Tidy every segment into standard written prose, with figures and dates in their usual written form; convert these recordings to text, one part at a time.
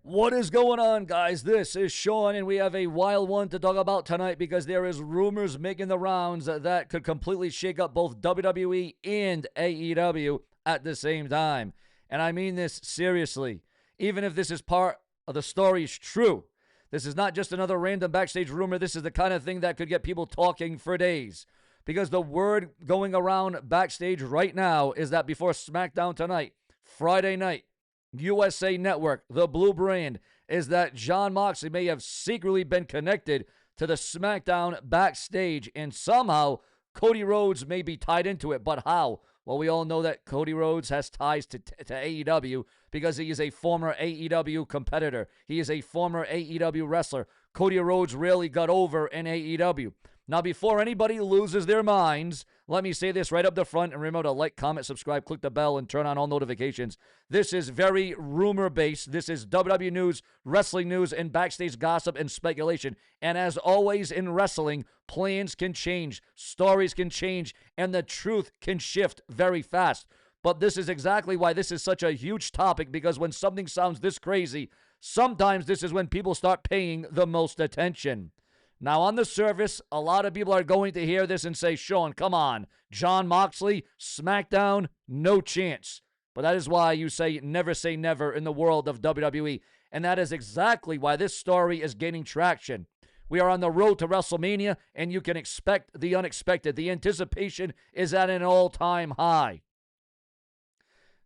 What is going on, guys? This is Sean, and we have a wild one to talk about tonight because there is rumors making the rounds that could completely shake up both WWE and AEW at the same time. And I mean this seriously. Even if this is part of the story is true, this is not just another random backstage rumor. This is the kind of thing that could get people talking for days. Because the word going around backstage right now is that before SmackDown tonight, Friday night, USA Network, the Blue Brand, is that Jon Moxley may have secretly been connected to the SmackDown backstage, and somehow Cody Rhodes may be tied into it. But how? Well, we all know that Cody Rhodes has ties to AEW because he is a former AEW competitor. He is a former AEW wrestler. Cody Rhodes rarely got over in AEW. Now, before anybody loses their minds, let me say this right up the front, and remember to like, comment, subscribe, click the bell, and turn on all notifications. This is very rumor-based. This is WWE news, wrestling news, and backstage gossip and speculation. And as always in wrestling, plans can change, stories can change, and the truth can shift very fast. But this is exactly why this is such a huge topic, because when something sounds this crazy, sometimes this is when people start paying the most attention. Now, on the surface, a lot of people are going to hear this and say, Sean, come on. Jon Moxley, SmackDown, no chance. But that is why you say never in the world of WWE. And that is exactly why this story is gaining traction. We are on the road to WrestleMania, and you can expect the unexpected. The anticipation is at an all-time high.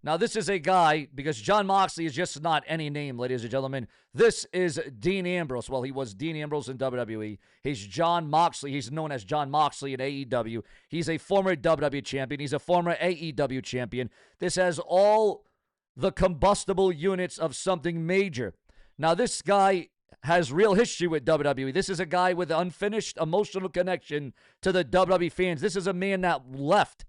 Now, this is a guy, because Jon Moxley is just not any name, ladies and gentlemen. This is Dean Ambrose. Well, he was Dean Ambrose in WWE. He's Jon Moxley. He's known as Jon Moxley in AEW. He's a former WWE champion. He's a former AEW champion. This has all the combustible units of something major. Now, this guy has real history with WWE. This is a guy with an unfinished emotional connection to the WWE fans. This is a man that left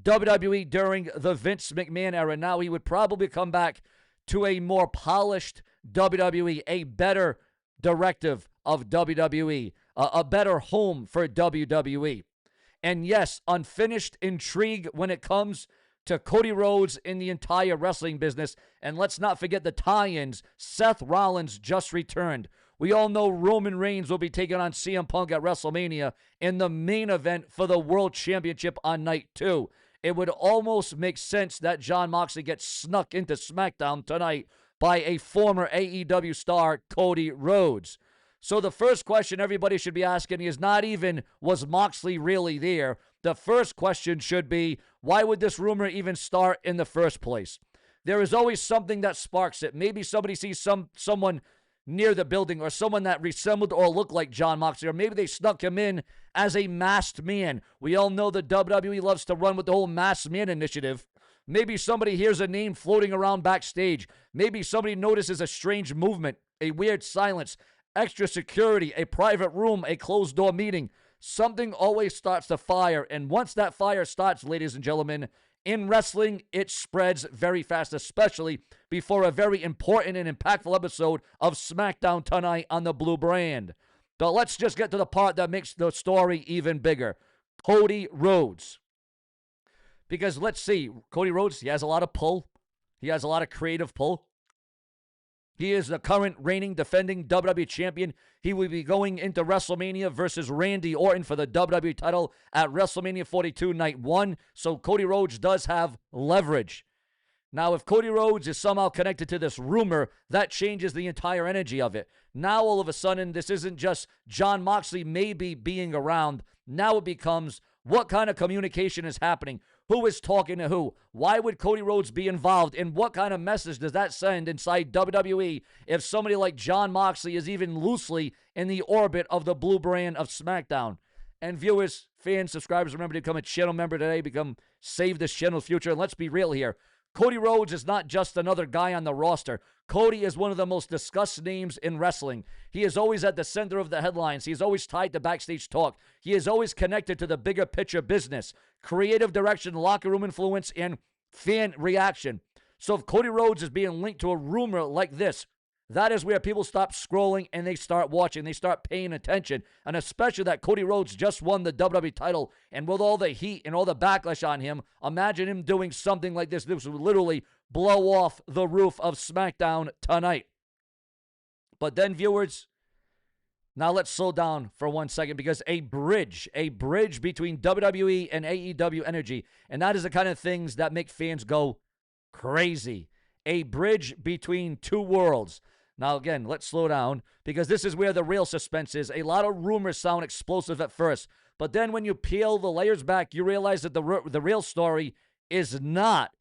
WWE during the Vince McMahon era. Now he would probably come back to a more polished WWE, a better directive of WWE, a better home for WWE. And yes, unfinished intrigue when it comes to Cody Rhodes in the entire wrestling business. And let's not forget the tie-ins. Seth Rollins just returned. We all know Roman Reigns will be taking on CM Punk at WrestleMania in the main event for the World Championship on night 2. It would almost make sense that Jon Moxley gets snuck into SmackDown tonight by a former AEW star, Cody Rhodes. So the first question everybody should be asking is not even, was Moxley really there? The first question should be, why would this rumor even start in the first place? There is always something that sparks it. Maybe somebody sees someone near the building, or someone that resembled or looked like Jon Moxley, or maybe they snuck him in as a masked man. We all know that WWE loves to run with the whole masked man initiative. Maybe somebody hears a name floating around backstage. Maybe somebody notices a strange movement, a weird silence, extra security, a private room, a closed-door meeting. Something always starts the fire, and once that fire starts, ladies and gentlemen, in wrestling, it spreads very fast, especially before a very important and impactful episode of SmackDown tonight on the Blue Brand. But let's just get to the part that makes the story even bigger. Cody Rhodes. Because let's see, Cody Rhodes, he has a lot of pull. He has a lot of creative pull. He is the current reigning, defending WWE champion. He will be going into WrestleMania versus Randy Orton for the WWE title at WrestleMania 42 Night 1. So Cody Rhodes does have leverage. Now, if Cody Rhodes is somehow connected to this rumor, that changes the entire energy of it. Now, all of a sudden, this isn't just Jon Moxley maybe being around. Now it becomes, what kind of communication is happening? Who is talking to who? Why would Cody Rhodes be involved? And what kind of message does that send inside WWE if somebody like Jon Moxley is even loosely in the orbit of the Blue Brand of SmackDown? And viewers, fans, subscribers, remember to become a channel member today. Save this channel's future. And let's be real here. Cody Rhodes is not just another guy on the roster. Cody is one of the most discussed names in wrestling. He is always at the center of the headlines. He is always tied to backstage talk. He is always connected to the bigger picture business, creative direction, locker room influence, and fan reaction. So if Cody Rhodes is being linked to a rumor like this, that is where people stop scrolling and they start watching. They start paying attention. And especially that Cody Rhodes just won the WWE title. And with all the heat and all the backlash on him, imagine him doing something like this. This would literally blow off the roof of SmackDown tonight. But then, viewers, now let's slow down for 1 second, because a bridge between WWE and AEW energy, and that is the kind of things that make fans go crazy. A bridge between two worlds. Now, again, let's slow down, because this is where the real suspense is. A lot of rumors sound explosive at first, but then when you peel the layers back, you realize that the real story is not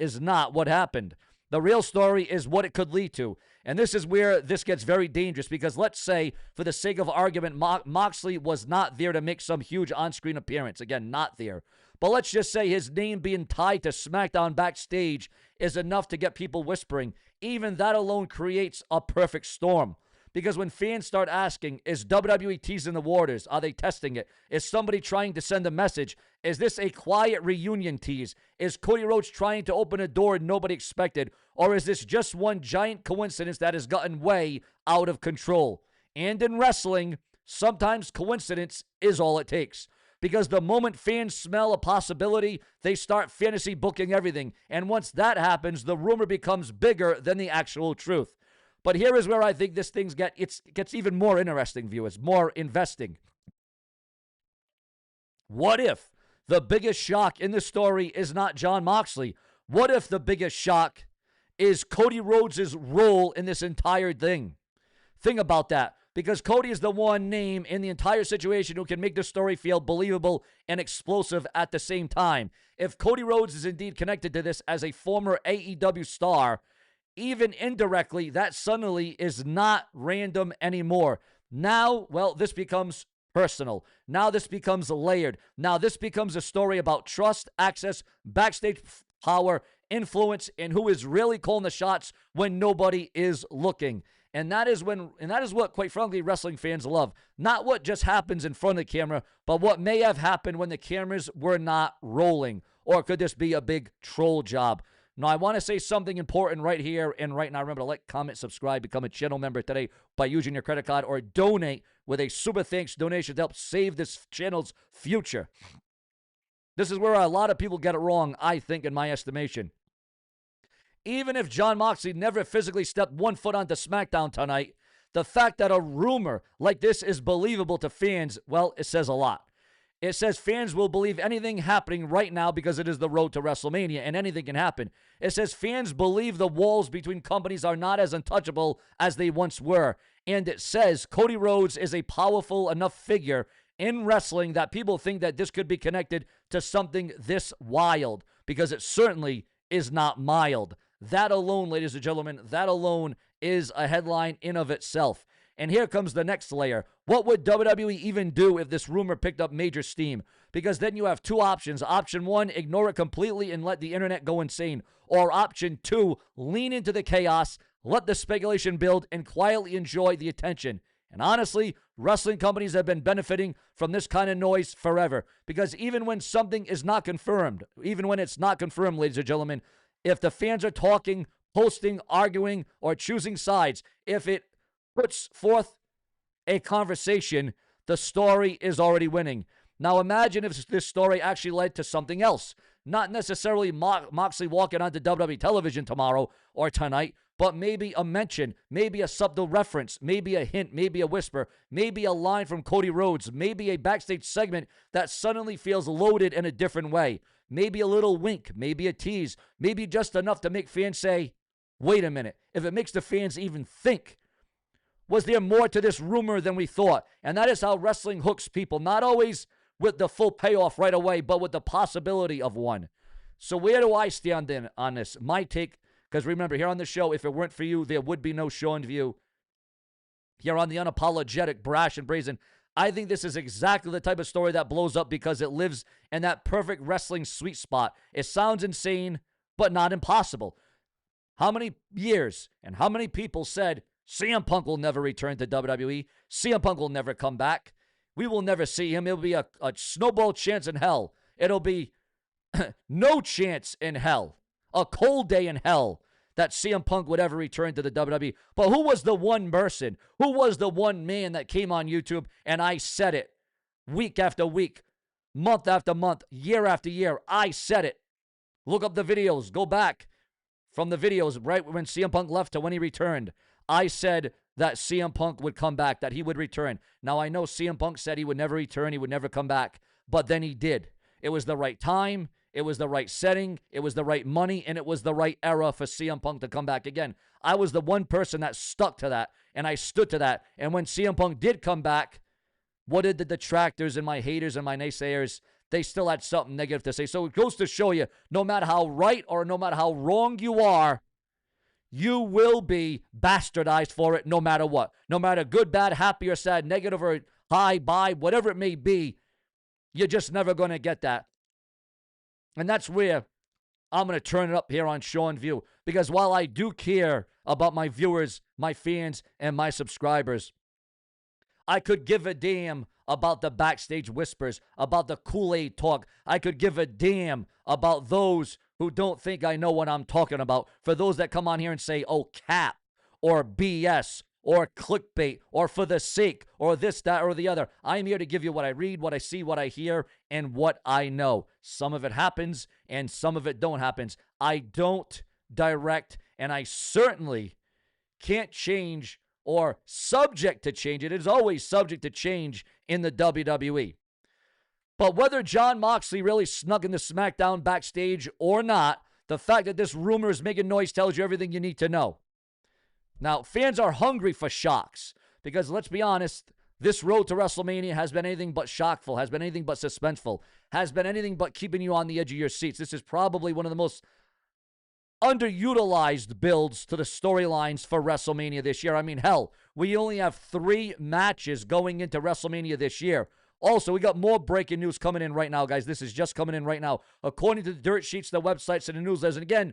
what happened. The real story is what it could lead to. And this is where this gets very dangerous, because let's say, for the sake of argument, Moxley was not there to make some huge on-screen appearance. Again, not there. But let's just say his name being tied to SmackDown backstage is enough to get people whispering. Even that alone creates a perfect storm. Because when fans start asking, is WWE teasing the waters? Are they testing it? Is somebody trying to send a message? Is this a quiet reunion tease? Is Cody Rhodes trying to open a door nobody expected? Or is this just one giant coincidence that has gotten way out of control? And in wrestling, sometimes coincidence is all it takes. Because the moment fans smell a possibility, they start fantasy booking everything. And once that happens, the rumor becomes bigger than the actual truth. But here is where I think this thing gets even more interesting, viewers, more investing. What if the biggest shock in the story is not Jon Moxley? What if the biggest shock is Cody Rhodes' role in this entire thing? Think about that, because Cody is the one name in the entire situation who can make the story feel believable and explosive at the same time. If Cody Rhodes is indeed connected to this as a former AEW star, even indirectly, that suddenly is not random anymore. Now, well, this becomes personal. Now this becomes layered. Now this becomes a story about trust, access, backstage power, influence, and who is really calling the shots when nobody is looking. And that is what, quite frankly, wrestling fans love. Not what just happens in front of the camera, but what may have happened when the cameras were not rolling. Or could this be a big troll job? Now, I want to say something important right here and right now. Remember to like, comment, subscribe, become a channel member today by using your credit card, or donate with a super thanks donation to help save this channel's future. This is where a lot of people get it wrong, I think, in my estimation. Even if Jon Moxley never physically stepped 1 foot onto SmackDown tonight, the fact that a rumor like this is believable to fans, well, it says a lot. It says fans will believe anything happening right now because it is the road to WrestleMania and anything can happen. It says fans believe the walls between companies are not as untouchable as they once were. And it says Cody Rhodes is a powerful enough figure in wrestling that people think that this could be connected to something this wild, because it certainly is not mild. That alone, ladies and gentlemen, that alone is a headline in of itself. And here comes the next layer. What would WWE even do if this rumor picked up major steam? Because then you have two options. Option one, ignore it completely and let the internet go insane. Or option two, lean into the chaos, let the speculation build, and quietly enjoy the attention. And honestly, wrestling companies have been benefiting from this kind of noise forever. Because even when something is not confirmed, even when it's not confirmed, ladies and gentlemen, if the fans are talking, posting, arguing, or choosing sides, if it puts forth a conversation, the story is already winning. Now imagine if this story actually led to something else. Not necessarily Moxley walking onto WWE television tomorrow or tonight, but maybe a mention, maybe a subtle reference, maybe a hint, maybe a whisper, maybe a line from Cody Rhodes, maybe a backstage segment that suddenly feels loaded in a different way. Maybe a little wink, maybe a tease, maybe just enough to make fans say, wait a minute. If it makes the fans even think, was there more to this rumor than we thought? And that is how wrestling hooks people, not always with the full payoff right away, but with the possibility of one. So where do I stand in on this? My take, because remember, here on the show, if it weren't for you, there would be no SeanzView. Here on the unapologetic, brash, and brazen, I think this is exactly the type of story that blows up because it lives in that perfect wrestling sweet spot. It sounds insane, but not impossible. How many years and how many people said, CM Punk will never return to WWE. CM Punk will never come back. We will never see him. It'll be a snowball chance in hell. It'll be no chance in hell. A cold day in hell that CM Punk would ever return to the WWE. But who was the one person? Who was the one man that came on YouTube and I said it week after week, month after month, year after year? I said it. Look up the videos. Go back from the videos right when CM Punk left to when he returned. I said that CM Punk would come back, that he would return. Now, I know CM Punk said he would never return, he would never come back, but then he did. It was the right time, it was the right setting, it was the right money, and it was the right era for CM Punk to come back again. I was the one person that stuck to that, and I stood to that. And when CM Punk did come back, what did the detractors and my haters and my naysayers, they still had something negative to say. So it goes to show you, no matter how right or no matter how wrong you are, you will be bastardized for it no matter what. No matter good, bad, happy or sad, negative or high, bye, whatever it may be, you're just never going to get that. And that's where I'm going to turn it up here on Sean View. Because while I do care about my viewers, my fans, and my subscribers, I could give a damn about the backstage whispers, about the Kool-Aid talk. I could give a damn about those who don't think I know what I'm talking about. For those that come on here and say, oh, cap, or BS, or clickbait, or for the sake, or this, that, or the other. I'm here to give you what I read, what I see, what I hear, and what I know. Some of it happens, and some of it don't happen. I don't direct, and I certainly can't change or subject to change. It is always subject to change in the WWE. But whether Jon Moxley really snuck into SmackDown backstage or not, the fact that this rumor is making noise tells you everything you need to know. Now, fans are hungry for shocks because, let's be honest, this road to WrestleMania has been anything but shockful, has been anything but suspenseful, has been anything but keeping you on the edge of your seats. This is probably one of the most underutilized builds to the storylines for WrestleMania this year. I mean, hell, we only have 3 matches going into WrestleMania this year. Also, we got more breaking news coming in right now, guys. This is just coming in right now. According to the dirt sheets, the websites, and the newsletters, and again,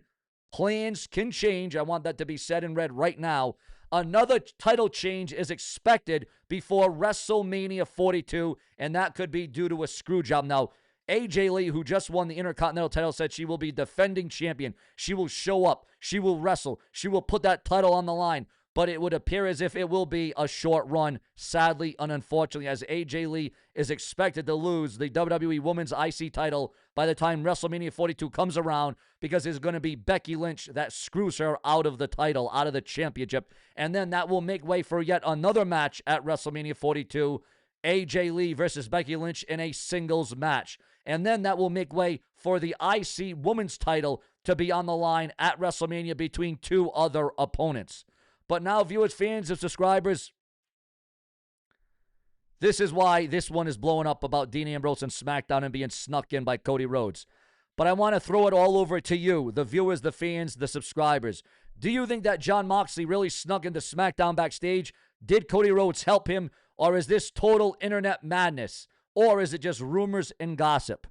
plans can change. I want that to be said and read right now. Another title change is expected before WrestleMania 42, and that could be due to a screw job. Now, AJ Lee, who just won the Intercontinental title, said she will be defending champion. She will show up. She will wrestle. She will put that title on the line. But it would appear as if it will be a short run, sadly and unfortunately, as AJ Lee is expected to lose the WWE Women's IC title by the time WrestleMania 42 comes around, because it's going to be Becky Lynch that screws her out of the title, out of the championship. And then that will make way for yet another match at WrestleMania 42, AJ Lee versus Becky Lynch in a singles match. And then that will make way for the IC Women's title to be on the line at WrestleMania between 2 other opponents. But now, viewers, fans, and subscribers, this is why this one is blowing up about Dean Ambrose and SmackDown and being snuck in by Cody Rhodes. But I want to throw it all over to you, the viewers, the fans, the subscribers. Do you think that Jon Moxley really snuck into SmackDown backstage? Did Cody Rhodes help him? Or is this total internet madness? Or is it just rumors and gossip?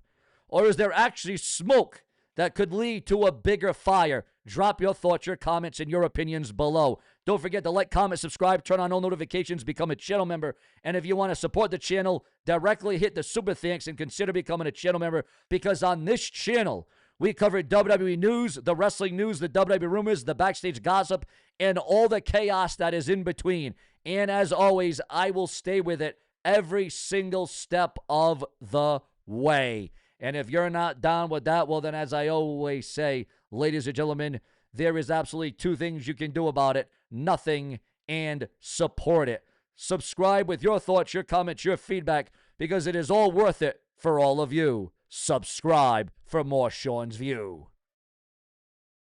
Or is there actually smoke that could lead to a bigger fire? Drop your thoughts, your comments, and your opinions below. Don't forget to like, comment, subscribe, turn on all notifications, become a channel member. And if you want to support the channel, directly hit the super thanks and consider becoming a channel member, because on this channel, we cover WWE news, the wrestling news, the WWE rumors, the backstage gossip, and all the chaos that is in between. And as always, I will stay with it every single step of the way. And if you're not down with that, well, then as I always say, ladies and gentlemen, there is absolutely 2 things you can do about it: nothing and support it. Subscribe with your thoughts, your comments, your feedback, because it is all worth it for all of you. Subscribe for more Sean's View.